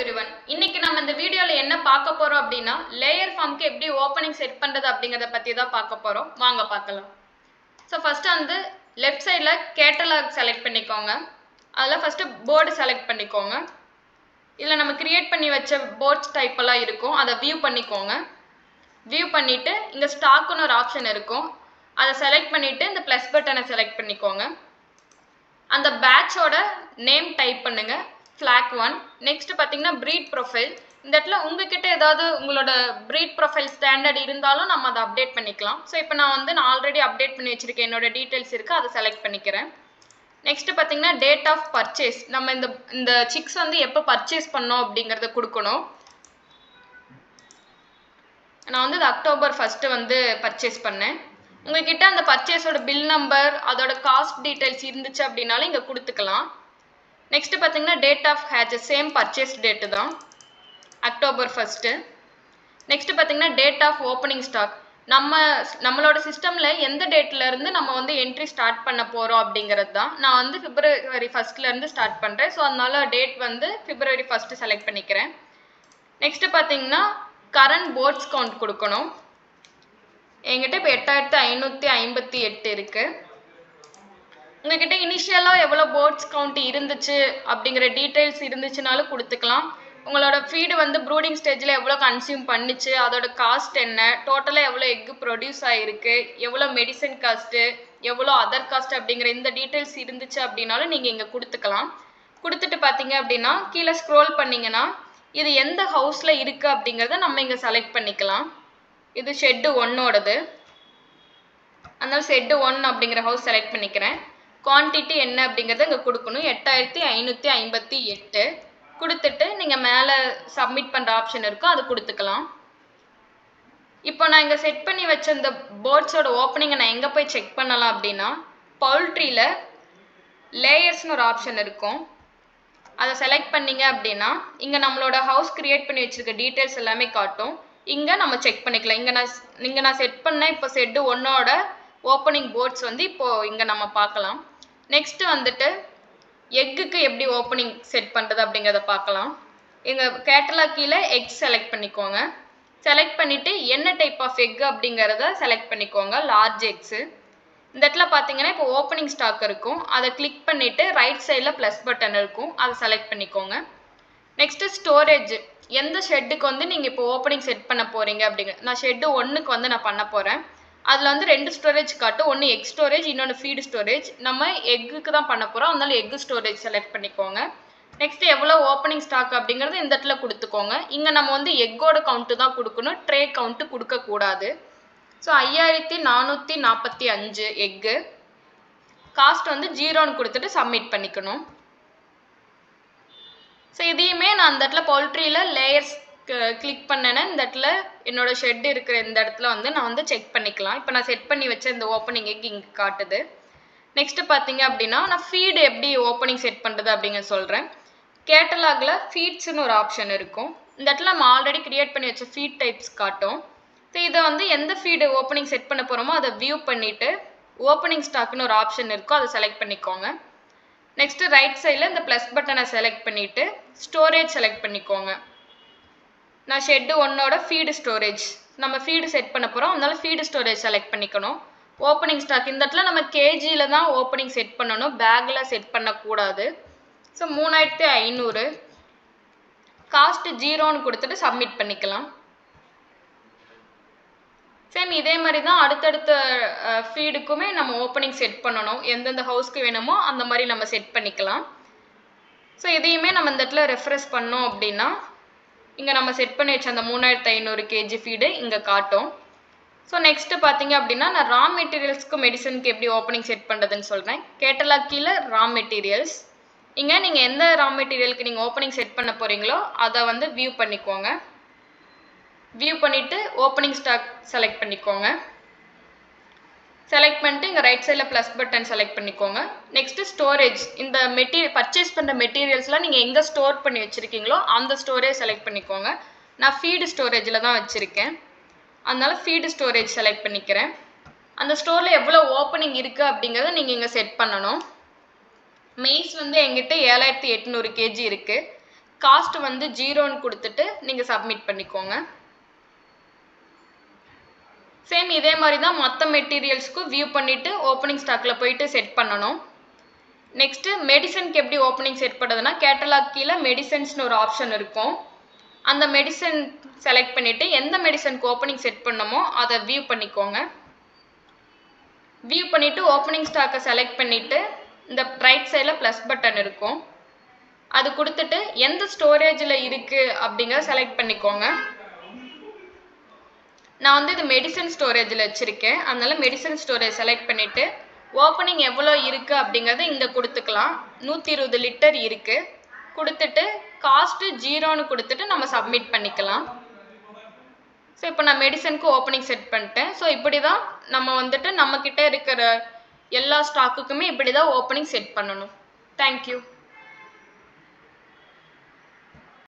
everyone. இன்னைக்கு நம்ம இந்த வீடியோல என்ன பார்க்க போறோம் அப்படினா லேயர் ஃபார்ம்க்கு எப்படி ஓபனிங் செட் பண்றது அப்படிங்கறத பத்தி தான் பார்க்க போறோம். வாங்க பார்க்கலாம். சோ ஃபர்ஸ்ட் வந்து லெஃப்ட் சைடுல கேட்டலாக் செலக்ட் பண்ணிக்கோங்க. அதல ஃபர்ஸ்ட் போர்டு செலக்ட் பண்ணிக்கோங்க. இதுல நம்ம கிரியேட் பண்ணி வச்ச போர்ட்ஸ் டைப் எல்லாம் இருக்கும். அத வியூ பண்ணிக்கோங்க. வியூ பண்ணிட்டு இங்க ஸ்டாக்னு ஒரு ஆப்ஷன் இருக்கும். அத செலக்ட் பண்ணிட்டு இந்த பிளஸ் பட்டனை செலக்ட் பண்ணிக்கோங்க. அந்த பேட்சோட நேம் டைப் பண்ணுங்க. flag 1. நெக்ஸ்ட் பாத்தீங்கன்னா breed profile. இந்த இடத்துல உங்ககிட்ட ஏதாவது உங்களோட breed profile ஸ்டாண்டர்ட் இருந்தாலும் நம்ம அதை அப்டேட் பண்ணிக்கலாம். ஸோ இப்போ நான் ஆல்ரெடி அப்டேட் பண்ணி வச்சிருக்கேன். என்னோட டீடைல்ஸ் இருக்கு, அதை செலக்ட் பண்ணிக்கிறேன். நெக்ஸ்ட் பாத்தீங்கன்னா டேட் ஆஃப் பர்ச்சேஸ். நம்ம இந்த சிக்ஸ் வந்து எப்போ பர்ச்சேஸ் பண்ணோம் அப்படிங்கறத கொடுக்கணும். நான் வந்து அக்டோபர் 1 வந்து பர்ச்சேஸ் பண்ணேன். உங்ககிட்ட அந்த பர்ச்சேஸோட பில் நம்பர் அதோட காஸ்ட் டீடைல்ஸ் இருந்துச்சு அப்படின்னாலும் இங்க கொடுத்துக்கலாம். நெக்ஸ்ட் பாத்தீங்கன்னா date of hatch same purchase date தான், அக்டோபர் 1. நெக்ஸ்ட் பாத்தீங்கன்னா டேட் ஆஃப் ஓப்பனிங் ஸ்டாக். நம்மளோட சிஸ்டம்ல எந்த டேட்ல இருந்து நம்ம வந்து என்ட்ரி ஸ்டார்ட் பண்ண போறோம் அப்படிங்கிறது தான். நான் வந்து பிப்ரவரி 1 இருந்து ஸ்டார்ட் பண்றேன். ஸோ அதனால டேட் வந்து பிப்ரவரி 1 செலக்ட் பண்ணிக்கிறேன். நெக்ஸ்ட் பாத்தீங்கன்னா கரண்ட் போர்ட்ஸ் கவுண்ட் கொடுக்கணும். என்கிட்ட இப்போ 8558 இருக்கு. உங்ககிட்ட இனிஷியலா எவ்வளவு போர்ட்ஸ் கவுண்ட் இருந்துச்சு அப்படிங்கிற டீடைல்ஸ் இருந்துச்சுனாலும் கொடுத்துக்கலாம். உங்களோட ஃபீடு வந்து ப்ரூடிங் ஸ்டேஜ்ல எவ்வளவு கன்சியூம் பண்ணிச்சு, அதோட காஸ்ட் என்ன, டோட்டலா எவ்வளவு எக் ப்ரொடியூஸ் ஆயிருக்கு, எவ்வளவு மெடிசன் காஸ்ட், எவ்வளவு அதர் காஸ்ட் அப்படிங்கிற இந்த டீடைல்ஸ் இருந்துச்சு அப்படின்னாலும் நீங்க இங்க கொடுத்துக்கலாம். கொடுத்துட்டு பாத்தீங்க அப்படின்னா கீழே ஸ்க்ரோல் பண்ணீங்கன்னா இது எந்த ஹவுஸ்ல இருக்கு அப்படிங்கறத நம்ம இங்க செலக்ட் பண்ணிக்கலாம். இது ஷெட் 1ஓடது. அதனால ஷெட் 1 அப்படிங்கிற ஹவுஸ் செலக்ட் பண்ணிக்கிறேன். குவான்டிட்டி என்ன அப்படிங்கறத இங்க கொடுக்கணும். 8558 கொடுத்துட்டு நீங்க மேல சப்மிட் பண்ற ஆப்ஷன் இருக்கும், அது கொடுத்துக்கலாம். இப்போ நான் இங்க செட் பண்ணி வச்ச இந்த போர்ட்ஸோட ஓப்பனிங்கை நான் எங்க போய் செக் பண்ணலாம் அப்படின்னா பவுல்ட்ரியில லேயர்ஸ்னு ஒரு ஆப்ஷன் இருக்கும். அதை செலக்ட் பண்ணீங்க அப்படின்னா இங்க நம்மளோட ஹவுஸ் கிரியேட் பண்ணி வச்சிருக்க டீடைல்ஸ் எல்லாமே காட்டும். இங்க நம்ம செக் பண்ணிக்கலாம். இங்க நான் செட் பண்ண இப்போ ஷெட் 1ஓட ஓப்பனிங் போர்ட்ஸ் வந்து இப்போ இங்க நம்ம பார்க்கலாம். நெக்ஸ்ட் வந்துட்டு எக்குக்கு எப்படி ஓப்பனிங் செட் பண்றது அப்படிங்கறத பார்க்கலாம். எங்க கேட்டலாக் கீழே எக் செலக்ட் பண்ணிக்கோங்க. செலக்ட் பண்ணிட்டு என்ன டைப் ஆஃப் எக் அப்படிங்கறத செலக்ட் பண்ணிக்கோங்க. Large X. இந்த இடத்துல பாத்தீங்கன்னா இப்போ ஓப்பனிங் ஸ்டாக் இருக்கும். அதை கிளிக் பண்ணிட்டு ரைட் சைட்ல பிளஸ் பட்டன் இருக்கும், அதை செலக்ட் பண்ணிக்கோங்க. Next storage. எந்த ஷெட்டுக்கு வந்து நீங்க இப்போ ஓப்பனிங் செட் பண்ண போறீங்க அப்படிங்க. நான் ஷெட் 1க்கு வந்து நான் பண்ண போறேன். அதுல வந்து 2 ஸ்டோரேஜ் காட்டும். ஒன்னு எக் ஸ்டோரேஜ், இன்னொன்னு ஃபீட் ஸ்டோரேஜ். நம்ம எக்குக்கு தான் பண்ண போறோம், அதனால எக் ஸ்டோரேஜ் செலக்ட் பண்ணிக்கோங்க. நெக்ஸ்ட் எவ்வளவு ஓப்பனிங் ஸ்டாக் அப்படிங்கறது இந்த இடத்துல கொடுத்துக்கோங்க. இங்க நம்ம வந்து எக்கோட கவுண்ட் தான் கொடுக்கணும், ட்ரே கவுண்ட் கொடுக்க கூடாது. So 5445 egg. காஸ்ட் வந்து 0ன்னு கொடுத்துட்டு சப்மிட் பண்ணிக்கணும். ஸோ இதையுமே நான் அந்த இடத்துல பவுல்ட்ரியில லேயர்ஸ் கிளிக் பண்ணேன்னா இந்த இடத்துல என்னோட ஷெட் இருக்கிற இந்த இடத்துல வந்து நான் வந்து செக் பண்ணிக்கலாம். இப்போ நான் செட் பண்ணி வச்ச இந்த ஓப்பனிங் எக் இங்கே காட்டுது. நெக்ஸ்ட் பார்த்தீங்க அப்படின்னா நான் ஃபீடு எப்படி ஓப்பனிங் செட் பண்ணுறது அப்படிங்க சொல்கிறேன். கேட்டலாகில் ஃபீட்ஸ்னு ஒரு ஆப்ஷன் இருக்கும். இந்த இடத்துல நம்ம ஆல்ரெடி கிரியேட் பண்ணி வச்ச ஃபீட் டைப்ஸ் காட்டும். ஸோ இதை வந்து எந்த ஃபீடு ஓப்பனிங் செட் பண்ண போகிறோமோ அதை வியூ பண்ணிவிட்டு ஓப்பனிங் ஸ்டாக்னு ஒரு ஆப்ஷன் இருக்கும், அதை செலக்ட் பண்ணிக்கோங்க. நெக்ஸ்ட் ரைட் சைடில் இந்த ப்ளஸ் பட்டனை செலக்ட் பண்ணிவிட்டு ஸ்டோரேஜ் செலக்ட் பண்ணிக்கோங்க. நான் ஷெட் 1ஓட ஃபீடு ஸ்டோரேஜ் நம்ம ஃபீடு செட் பண்ண போகிறோம், அதனால ஃபீடு ஸ்டோரேஜ் செலக்ட் பண்ணிக்கணும். ஓப்பனிங் ஸ்டாக் இந்த இடத்துல நம்ம கேஜியில் தான் ஓப்பனிங் செட் பண்ணணும், பேக்கில் செட் பண்ணக்கூடாது. ஸோ 3500. காஸ்ட் 0ன்னு கொடுத்துட்டு சப்மிட் பண்ணிக்கலாம். சேம் இதே மாதிரி தான் அடுத்தடுத்த ஃபீடுக்குமே நம்ம ஓப்பனிங் செட் பண்ணணும். எந்தெந்த ஹவுஸ்க்கு வேணுமோ அந்த மாதிரி நம்ம செட் பண்ணிக்கலாம். ஸோ இதையுமே நம்ம இந்த இடத்துல ரெஃப்ரெஷ் பண்ணோம் அப்படின்னா இங்கே நம்ம செட் பண்ணி வச்ச அந்த 3500 கேஜி ஃபீடு இங்கே காட்டும். ஸோ நெக்ஸ்ட் பார்த்தீங்க அப்படின்னா நான் ரா மெட்டீரியல்ஸ்க்கு மெடிசனுக்கு எப்படி ஓப்பனிங் செட் பண்ணுறதுன்னு சொல்கிறேன். கேட்டலாக் கீழே ரா மெட்டீரியல்ஸ். இங்கே நீங்கள் எந்த ரா மெட்டீரியலுக்கு நீங்கள் ஓப்பனிங் செட் பண்ண போகிறீங்களோ அதை வந்து வியூ பண்ணிக்கோங்க. வியூ பண்ணிவிட்டு ஓப்பனிங் ஸ்டாக் செலக்ட் பண்ணிக்கோங்க. செலக்ட் பண்ணிட்டு இங்கே ரைட் சைடில் ப்ளஸ் பட்டன் செலக்ட் பண்ணிக்கோங்க. Next storage. இந்த பர்ச்சேஸ் பண்ணுற மெட்டீரியல்ஸ்லாம் நீங்கள் எங்கே ஸ்டோர் பண்ணி வச்சுருக்கீங்களோ அந்த ஸ்டோரேஜ் செலக்ட் பண்ணிக்கோங்க. நான் ஃபீடு ஸ்டோரேஜில் தான் வச்சுருக்கேன், அதனால ஃபீடு ஸ்டோரேஜ் செலக்ட் பண்ணிக்கிறேன். அந்த ஸ்டோரில் எவ்வளோ ஓப்பனிங் இருக்குது அப்படிங்கிறத நீங்கள் இங்கே செட் பண்ணணும். மெய்ஸ் வந்து எங்கிட்ட 7800 கேஜி இருக்குது. காஸ்ட் வந்து 0ன்னு கொடுத்துட்டு நீங்கள் சப்மிட் பண்ணிக்கோங்க. சேம் இதே மாதிரி தான் மற்ற மெட்டீரியல்ஸ்க்கும் வியூ பண்ணிவிட்டு ஓப்பனிங் ஸ்டாக்கில் போயிட்டு செட் பண்ணணும். நெக்ஸ்ட்டு மெடிசனுக்கு எப்படி ஓப்பனிங் செட் பண்ணுறதுன்னா, கேட்டலாக் கீழே மெடிசன்ஸ்னு ஒரு ஆப்ஷன் இருக்கும். அந்த மெடிசன் செலக்ட் பண்ணிவிட்டு எந்த மெடிசனுக்கு ஓப்பனிங் செட் பண்ணமோ அதை வியூ பண்ணிக்கோங்க. வியூ பண்ணிவிட்டு ஓப்பனிங் ஸ்டாக்கை செலக்ட் பண்ணிவிட்டு இந்த ரைட் சைடில் ப்ளஸ் பட்டன் இருக்கும், அது கொடுத்துட்டு எந்த ஸ்டோரேஜில் இருக்குது அப்படிங்கிறத செலக்ட் பண்ணிக்கோங்க. நான் வந்து இது மெடிசன் ஸ்டோரேஜில் வச்சுருக்கேன், அதனால் மெடிசன் ஸ்டோரேஜ் செலக்ட் பண்ணிவிட்டு ஓப்பனிங் எவ்வளோ இருக்குது அப்படிங்கிறத இங்கே கொடுத்துக்கலாம். 120 லிட்டர் இருக்குது கொடுத்துட்டு காஸ்ட்டு 0ன்னு கொடுத்துட்டு நம்ம சப்மிட் பண்ணிக்கலாம். ஸோ இப்போ நான் மெடிசனுக்கு ஓப்பனிங் செட் பண்ணிட்டேன். ஸோ இப்படி தான் நம்ம வந்துட்டு நம்மக்கிட்ட இருக்கிற எல்லா ஸ்டாக்குக்குமே இப்படி தான் ஓப்பனிங் செட் பண்ணணும். தேங்க்யூ.